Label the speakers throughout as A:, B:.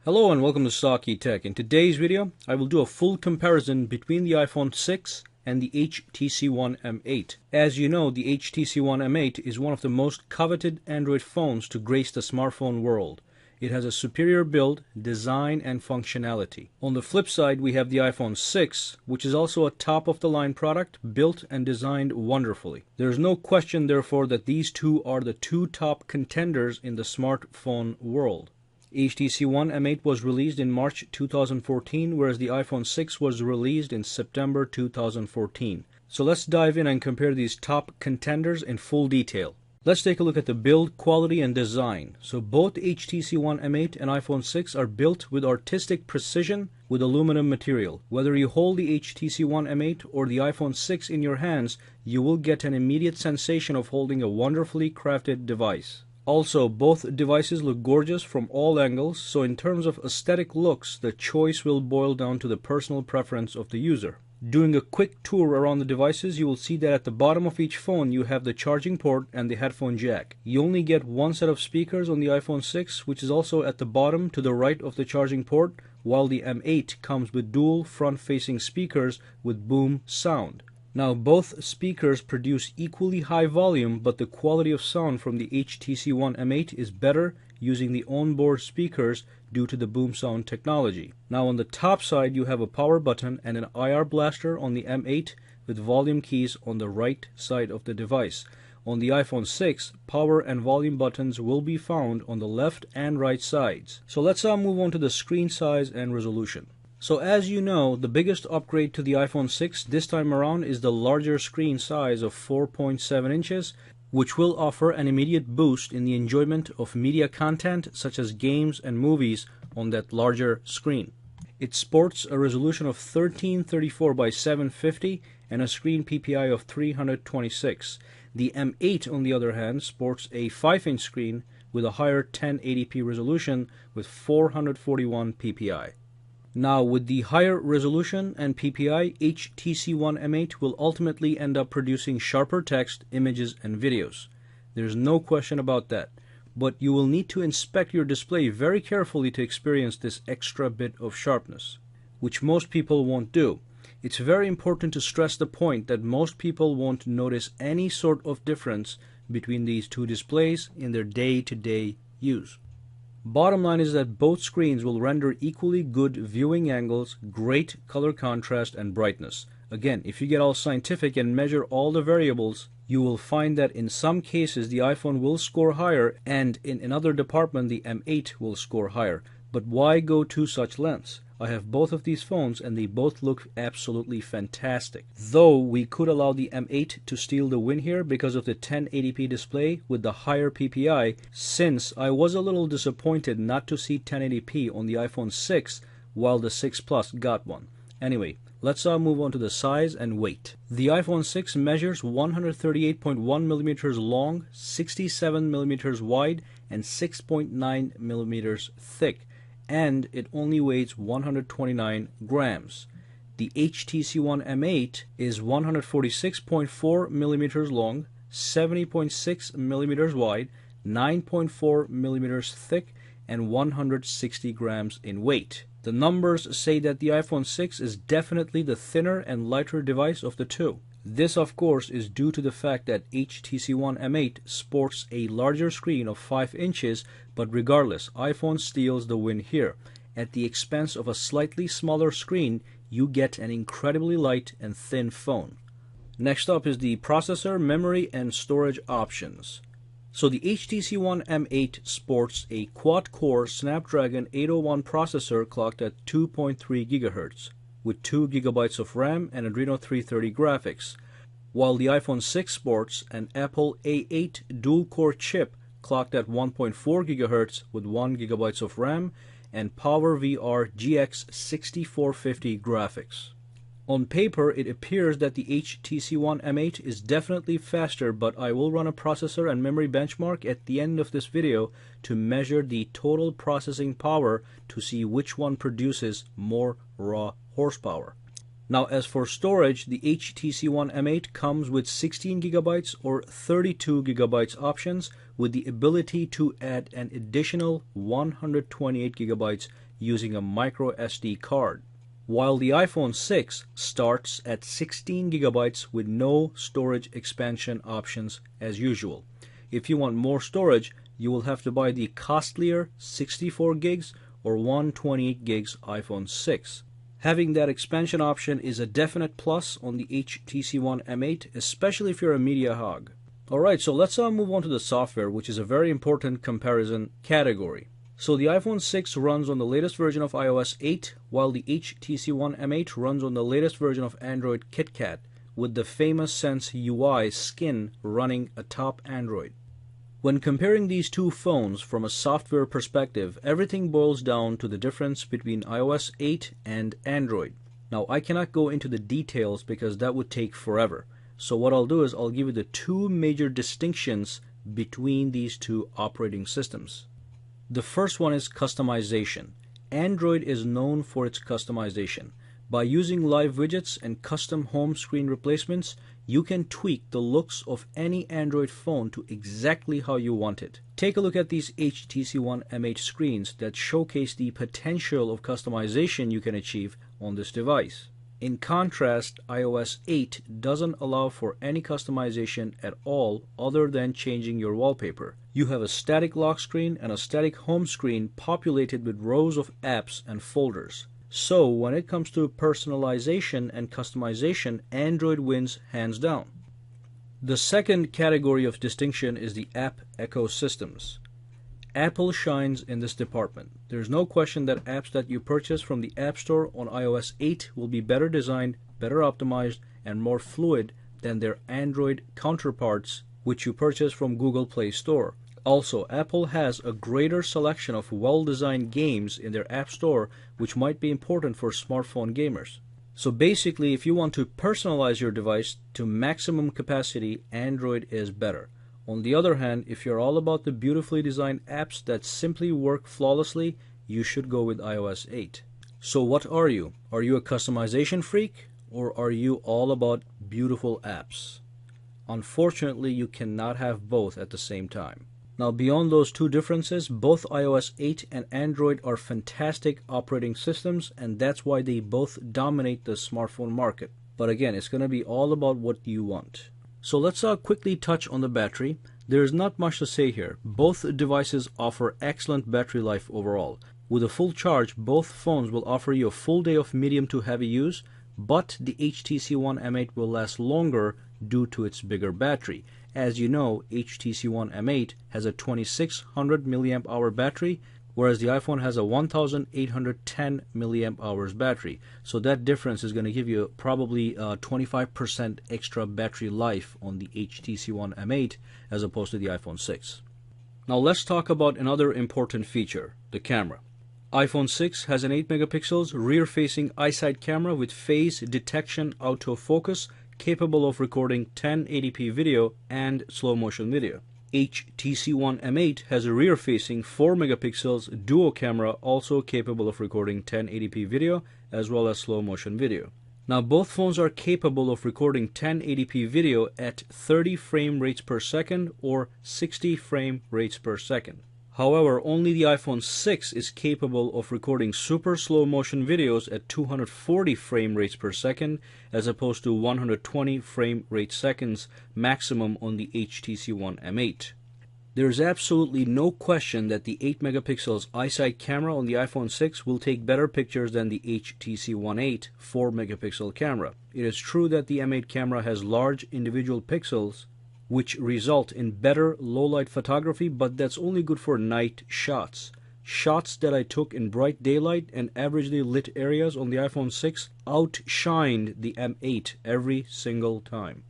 A: Hello and welcome to Stocky Tech. In today's video, I will do a full comparison between the iPhone 6 and the HTC One M8. As you know, the HTC One M8 is one of the most coveted Android phones to grace the smartphone world. It has a superior build, design, and functionality. On the flip side, we have the iPhone 6, which is also a top-of-the-line product, built and designed wonderfully. There is no question, therefore, that these two are the two top contenders in the smartphone world. HTC One M8 was released in March 2014, whereas the iPhone 6 was released in September 2014. So let's dive in and compare these top contenders in full detail. Let's take a look at the build, quality, and design. So both HTC One M8 and iPhone 6 are built with artistic precision with aluminum material. Whether you hold the HTC One M8 or the iPhone 6 in your hands, you will get an immediate sensation of holding a wonderfully crafted device. Also, both devices look gorgeous from all angles, so in terms of aesthetic looks, the choice will boil down to the personal preference of the user. Doing a quick tour around the devices, you will see that at the bottom of each phone you have the charging port and the headphone jack. You only get one set of speakers on the iPhone 6, which is also at the bottom to the right of the charging port, while the M8 comes with dual front-facing speakers with boom sound. Now, both speakers produce equally high volume, but the quality of sound from the HTC One M8 is better using the onboard speakers due to the boom sound technology. Now, on the top side, you have a power button and an IR blaster on the M8 with volume keys on the right side of the device. On the iPhone 6, power and volume buttons will be found on the left and right sides. So let's move on to the screen size and resolution. So as you know, the biggest upgrade to the iPhone 6 this time around is the larger screen size of 4.7 inches, which will offer an immediate boost in the enjoyment of media content such as games and movies on that larger screen. It sports a resolution of 1334 by 750 and a screen PPI of 326. The M8, on the other hand, sports a 5-inch screen with a higher 1080p resolution with 441 PPI. Now, with the higher resolution and PPI, HTC One M8 will ultimately end up producing sharper text, images, and videos. There's no question about that. But you will need to inspect your display very carefully to experience this extra bit of sharpness, which most people won't do. It's very important to stress the point that most people won't notice any sort of difference between these two displays in their day-to-day use. Bottom line is that both screens will render equally good viewing angles, great color contrast, and brightness. Again, if you get all scientific and measure all the variables, you will find that in some cases the iPhone will score higher, and in another department the M8 will score higher. But why go to such lengths? I have both of these phones and they both look absolutely fantastic. Though we could allow the M8 to steal the win here because of the 1080p display with the higher PPI, since I was a little disappointed not to see 1080p on the iPhone 6 while the 6 Plus got one. Anyway, let's move on to the size and weight. The iPhone 6 measures 138.1 millimeters long, 67 millimeters wide, and 6.9 millimeters thick, and it only weighs 129 grams. The HTC One M8 is 146.4 millimeters long, 70.6 millimeters wide, 9.4 millimeters thick, and 160 grams in weight. The numbers say that the iPhone 6 is definitely the thinner and lighter device of the two. This, of course, is due to the fact that HTC One M8 sports a larger screen of 5 inches, but regardless, iPhone steals the win here. At the expense of a slightly smaller screen, you get an incredibly light and thin phone. Next up is the processor, memory, and storage options. So the HTC One M8 sports a quad-core Snapdragon 801 processor clocked at 2.3 GHz. with 2 GB of RAM and Adreno 330 graphics, while the iPhone 6 sports an Apple A8 dual-core chip clocked at 1.4 GHz with 1 GB of RAM and PowerVR GX 6450 graphics. On paper, it appears that the HTC One M8 is definitely faster, but I will run a processor and memory benchmark at the end of this video to measure the total processing power to see which one produces more raw horsepower. Now, as for storage, the HTC One M8 comes with 16 GB or 32 GB options with the ability to add an additional 128 GB using a micro SD card, while the iPhone 6 starts at 16 gigabytes with no storage expansion options as usual. If you want more storage, you will have to buy the costlier 64 gigs or 128 gigs iPhone 6. Having that expansion option is a definite plus on the HTC One M8, especially if you're a media hog. Alright, so let's move on to the software, which is a very important comparison category. So the iPhone 6 runs on the latest version of iOS 8, while the HTC One M8 runs on the latest version of Android KitKat, with the famous Sense UI skin running atop Android. When comparing these two phones from a software perspective, everything boils down to the difference between iOS 8 and Android. Now, I cannot go into the details because that would take forever. So what I'll do is I'll give you the two major distinctions between these two operating systems. The first one is customization. Android is known for its customization. By using live widgets and custom home screen replacements, you can tweak the looks of any Android phone to exactly how you want it. Take a look at these HTC One M8 screens that showcase the potential of customization you can achieve on this device. In contrast, iOS 8 doesn't allow for any customization at all other than changing your wallpaper. You have a static lock screen and a static home screen populated with rows of apps and folders. So when it comes to personalization and customization, Android wins hands down. The second category of distinction is the app ecosystems. Apple shines in this department. There's no question that apps that you purchase from the App Store on iOS 8 will be better designed, better optimized, and more fluid than their Android counterparts, which you purchase from Google Play Store. Also, Apple has a greater selection of well-designed games in their App Store, which might be important for smartphone gamers. So basically, if you want to personalize your device to maximum capacity, Android is better. On the other hand, if you're all about the beautifully designed apps that simply work flawlessly, you should go with iOS 8. So what are you? Are you a customization freak, or are you all about beautiful apps? Unfortunately, you cannot have both at the same time. Now, beyond those two differences, both iOS 8 and Android are fantastic operating systems, and that's why they both dominate the smartphone market. But again, it's going to be all about what you want. So let's quickly touch on the battery. There is not much to say here. Both devices offer excellent battery life overall. With a full charge, both phones will offer you a full day of medium to heavy use, but the HTC One M8 will last longer due to its bigger battery. As you know, HTC One M8 has a 2600 milliamp hour battery, whereas the iPhone has a 1810 milliamp hours battery. So that difference is going to give you probably 25% extra battery life on the HTC One M8 as opposed to the iPhone 6. Now let's talk about another important feature, the camera. iPhone 6 has an 8 megapixels rear-facing eyesight camera with phase detection autofocus, capable of recording 1080p video and slow motion video. HTC One M8 has a rear-facing 4 megapixels duo camera also capable of recording 1080p video as well as slow motion video. Now both phones are capable of recording 1080p video at 30 frame rates per second or 60 frame rates per second. However, only the iPhone 6 is capable of recording super slow motion videos at 240 frame rates per second as opposed to 120 frame rate seconds maximum on the HTC One M8. There is absolutely no question that the 8 megapixels eyesight camera on the iPhone 6 will take better pictures than the HTC One 8 4 megapixel camera. It is true that the M8 camera has large individual pixels, which result in better low-light photography, but that's only good for night shots. Shots that I took in bright daylight and averagely lit areas on the iPhone 6 outshined the M8 every single time.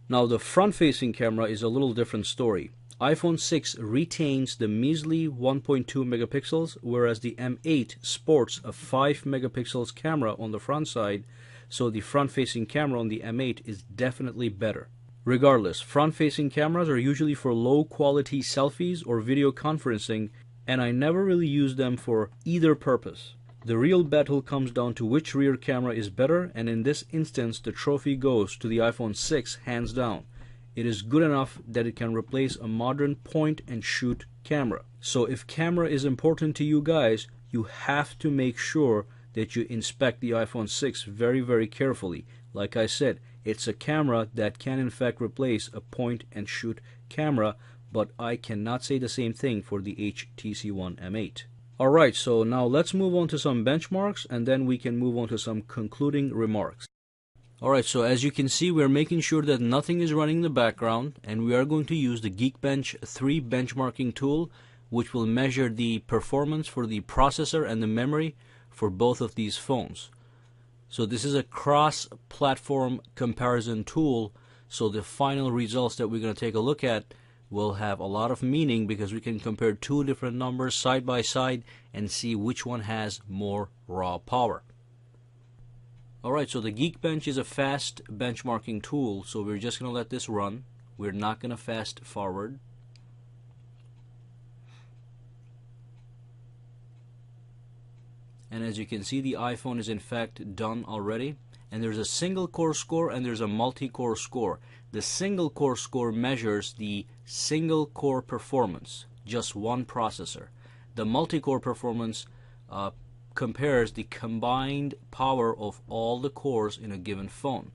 A: Now the front-facing camera is a little different story. iPhone 6 retains the measly 1.2 megapixels, whereas the M8 sports a 5 megapixels camera on the front side, so the front-facing camera on the M8 is definitely better. Regardless, front-facing cameras are usually for low-quality selfies or video conferencing, and I never really use them for either purpose. The real battle comes down to which rear camera is better, and in this instance the trophy goes to the iPhone 6 hands down. It is good enough that it can replace a modern point-and-shoot camera. So if camera is important to you guys, you have to make sure that you inspect the iPhone 6 very, very carefully. Like I said, it's a camera that can in fact replace a point and shoot camera, but I cannot say the same thing for the HTC One M8. Alright, so now let's move on to some benchmarks, and then we can move on to some concluding remarks. Alright, so as you can see, we're making sure that nothing is running in the background, and we are going to use the Geekbench 3 benchmarking tool, which will measure the performance for the processor and the memory for both of these phones. So this is a cross-platform comparison tool, so the final results that we're going to take a look at will have a lot of meaning, because we can compare two different numbers side by side and see which one has more raw power. Alright, so the Geekbench is a fast benchmarking tool, so we're just going to let this run. We're not going to fast forward. And as you can see, the iPhone is in fact done already. And there's a single core score and there's a multi-core score. The single core score measures the single core performance, just one processor. The multi-core performance compares the combined power of all the cores in a given phone.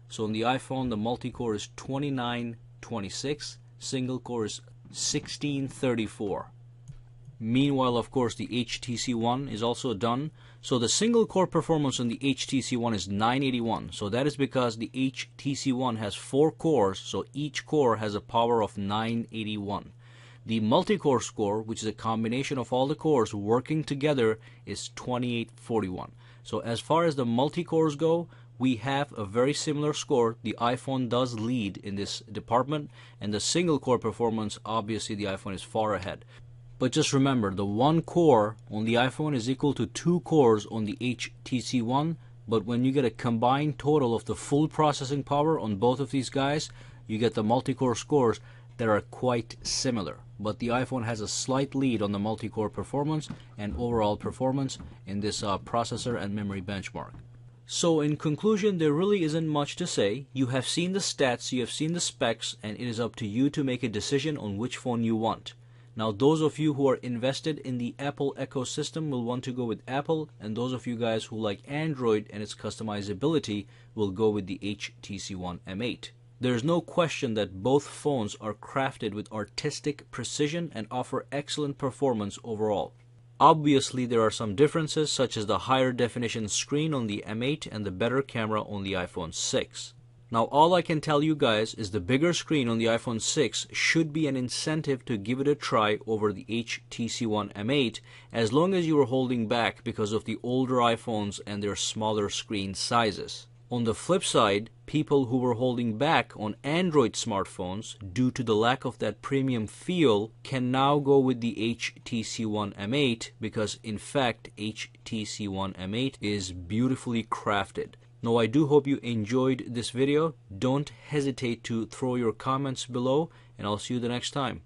A: So in the iPhone, the multi-core is 2926, single core is 1634. Meanwhile, of course, the HTC One is also done. So the single core performance on the HTC One is 981. So that is because the HTC One has 4 cores, so each core has a power of 981. The multi-core score, which is a combination of all the cores working together, is 2841. So as far as the multi-cores go, we have a very similar score. The iPhone does lead in this department, and the single core performance, obviously the iPhone is far ahead. But just remember, the one core on the iPhone is equal to 2 cores on the HTC One, but when you get a combined total of the full processing power on both of these guys, you get the multi-core scores that are quite similar. But the iPhone has a slight lead on the multi-core performance and overall performance in this processor and memory benchmark. So in conclusion, there really isn't much to say. You have seen the stats, you have seen the specs, and it is up to you to make a decision on which phone you want. Now, those of you who are invested in the Apple ecosystem will want to go with Apple, and those of you guys who like Android and its customizability will go with the HTC One M8. There's no question that both phones are crafted with artistic precision and offer excellent performance overall. Obviously, there are some differences, such as the higher definition screen on the M8 and the better camera on the iPhone 6. Now, all I can tell you guys is the bigger screen on the iPhone 6 should be an incentive to give it a try over the HTC One M8, as long as you are holding back because of the older iPhones and their smaller screen sizes. On the flip side, people who were holding back on Android smartphones due to the lack of that premium feel can now go with the HTC One M8, because in fact HTC One M8 is beautifully crafted. Now, I do hope you enjoyed this video. Don't hesitate to throw your comments below, and I'll see you the next time.